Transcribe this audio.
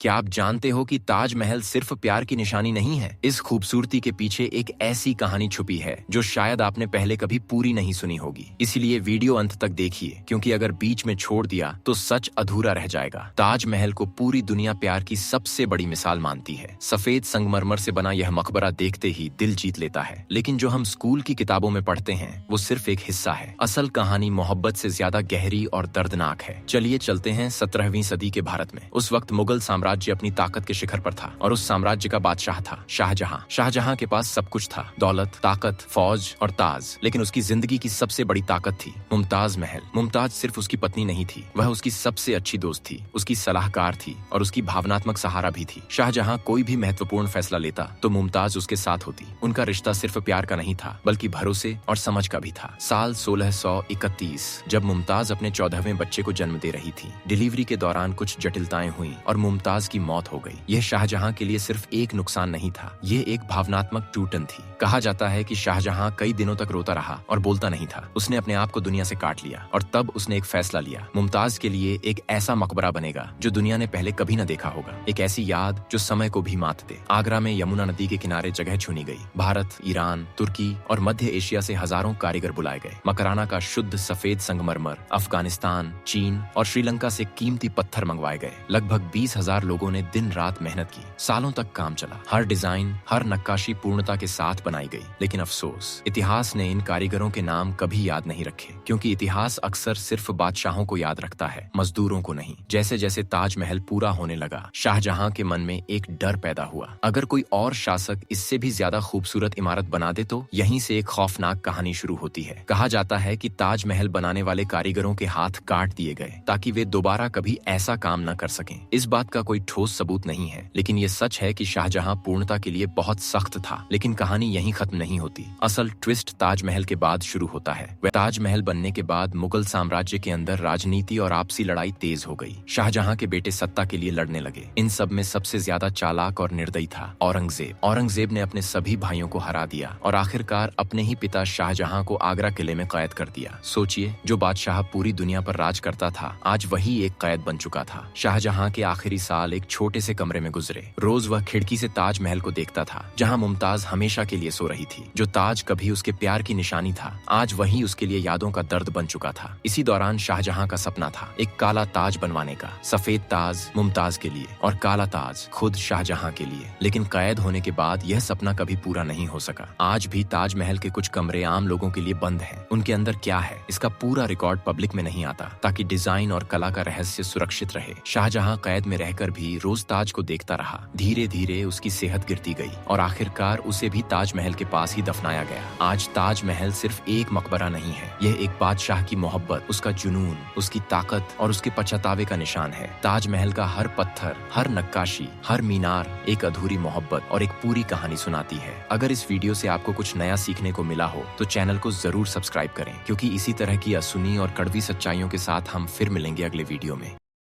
क्या आप जानते हो कि ताजमहल सिर्फ प्यार की निशानी नहीं है? इस खूबसूरती के पीछे एक ऐसी कहानी छुपी है जो शायद आपने पहले कभी पूरी नहीं सुनी होगी। इसीलिए वीडियो अंत तक देखिए, क्योंकि अगर बीच में छोड़ दिया तो सच अधूरा रह जाएगा। ताजमहल को पूरी दुनिया प्यार की सबसे बड़ी मिसाल मानती है। सफेद संगमरमर से बना यह मकबरा देखते ही दिल जीत लेता है, लेकिन जो हम स्कूल की किताबों में पढ़ते हैं वो सिर्फ एक हिस्सा है। असल कहानी मोहब्बत से ज्यादा गहरी और दर्दनाक है। चलिए चलते हैं 17वीं सदी के भारत में। उस वक्त मुगल साम्राज्य अपनी ताकत के शिखर पर था और उस साम्राज्य का बादशाह था शाहजहां। शाहजहां के पास सब कुछ था, दौलत, ताकत, फौज और ताज। लेकिन उसकी जिंदगी की सबसे बड़ी ताकत थी मुमताज महल। मुमताज सिर्फ उसकी पत्नी नहीं थी, वह उसकी सबसे अच्छी दोस्त थी, उसकी सलाहकार थी और उसकी भावनात्मक सहारा भी थी। शाहजहां कोई भी महत्वपूर्ण फैसला लेता तो मुमताज उसके साथ होती। उनका रिश्ता सिर्फ प्यार का नहीं था, बल्कि भरोसे और समझ का भी था। साल 1631 जब मुमताज अपने 14वें बच्चे को जन्म दे रही थी, डिलीवरी के दौरान कुछ जटिलताएं हुई और मुमताज की मौत हो गई। यह शाहजहां के लिए सिर्फ एक नुकसान नहीं था, यह एक भावनात्मक टूटन थी। कहा जाता है कि शाहजहां कई दिनों तक रोता रहा और बोलता नहीं था। उसने अपने आप को दुनिया से काट लिया और तब उसने एक फैसला लिया। मुमताज के लिए एक ऐसा मकबरा बनेगा जो दुनिया ने पहले कभी न देखा होगा, एक ऐसी याद जो समय को भी मात दे। आगरा में यमुना नदी के किनारे जगह चुनी गई। भारत, ईरान, तुर्की और मध्य एशिया से हजारों कारीगर बुलाए गए। मकराना का शुद्ध सफेद संगमरमर, अफगानिस्तान, चीन और श्रीलंका से कीमती पत्थर मंगवाए गए। लगभग 20,000 लोगों ने दिन रात मेहनत की। सालों तक काम चला। हर डिजाइन, हर नक्काशी पूर्णता के साथ बनाई गई। लेकिन अफसोस, इतिहास ने इन कारीगरों के नाम कभी याद नहीं रखे, क्योंकि इतिहास अक्सर सिर्फ बादशाहों को याद रखता है, मजदूरों को नहीं। जैसे जैसे ताजमहल पूरा होने लगा, शाहजहां के मन में एक डर पैदा हुआ। अगर कोई और शासक इससे भी ज्यादा खूबसूरत इमारत बना दे तो? यहीं से एक खौफनाक कहानी शुरू होती है। कहा जाता है कि ताजमहल बनाने वाले कारीगरों के हाथ काट दिए गए ताकि वे दोबारा कभी ऐसा काम न कर सकें। इस बात का कोई ठोस सबूत नहीं है, लेकिन ये सच है कि शाहजहां पूर्णता के लिए बहुत सख्त था। लेकिन कहानी यहीं खत्म नहीं होती। असल ट्विस्ट ताजमहल के बाद शुरू होता है। ताजमहल बनने के बाद मुगल साम्राज्य के अंदर राजनीति और आपसी लड़ाई तेज हो गई। शाहजहां के बेटे सत्ता के लिए लड़ने लगे। इन सब में सबसे ज्यादा चालाक और निर्दयी था औरंगजेब। औरंगजेब ने अपने सभी भाइयों को हरा दिया और आखिरकार अपने ही पिता शाहजहां को आगरा किले में कैद कर दिया। सोचिए, जो बादशाह पूरी दुनिया पर राज करता था, आज वही एक कैद बन चुका था। शाहजहां के आखिरी साल एक छोटे से कमरे में गुजरे। रोज वह खिड़की से ताजमहल को देखता था, जहां मुमताज हमेशा के लिए सो रही थी। जो ताज कभी उसके प्यार की निशानी था, आज वही उसके लिए यादों का दर्द बन चुका था। इसी दौरान शाहजहां का सपना था एक काला ताज बनवाने का। सफेद ताज मुमताज के लिए और काला ताज खुद शाहजहां के लिए। लेकिन कैद होने के बाद यह सपना कभी पूरा नहीं हो सका। आज भी ताजमहल के कुछ कमरे आम लोगों के लिए बंद हैं। उनके अंदर क्या है, इसका पूरा रिकॉर्ड पब्लिक में नहीं आता, ताकि डिजाइन और कला का रहस्य सुरक्षित रहे। शाहजहां कैद में रहकर भी रोज ताज को देखता रहा। धीरे धीरे उसकी सेहत गिरती गई और आखिरकार उसे भी ताजमहल के पास ही दफनाया गया। आज ताजमहल सिर्फ एक मकबरा नहीं है, यह एक बादशाह की मोहब्बत, उसका जुनून, उसकी ताकत और उसके पछतावे का निशान है। ताजमहल का हर पत्थर, हर नक्काशी, हर मीनार एक अधूरी मोहब्बत और एक पूरी कहानी सुनाती है। अगर इस वीडियो से आपको कुछ नया सीखने को मिला हो तो चैनल को जरूर सब्सक्राइब करें, क्योंकि इसी तरह की असुनी और कड़वी सच्चाइयों के साथ हम फिर मिलेंगे अगले वीडियो में।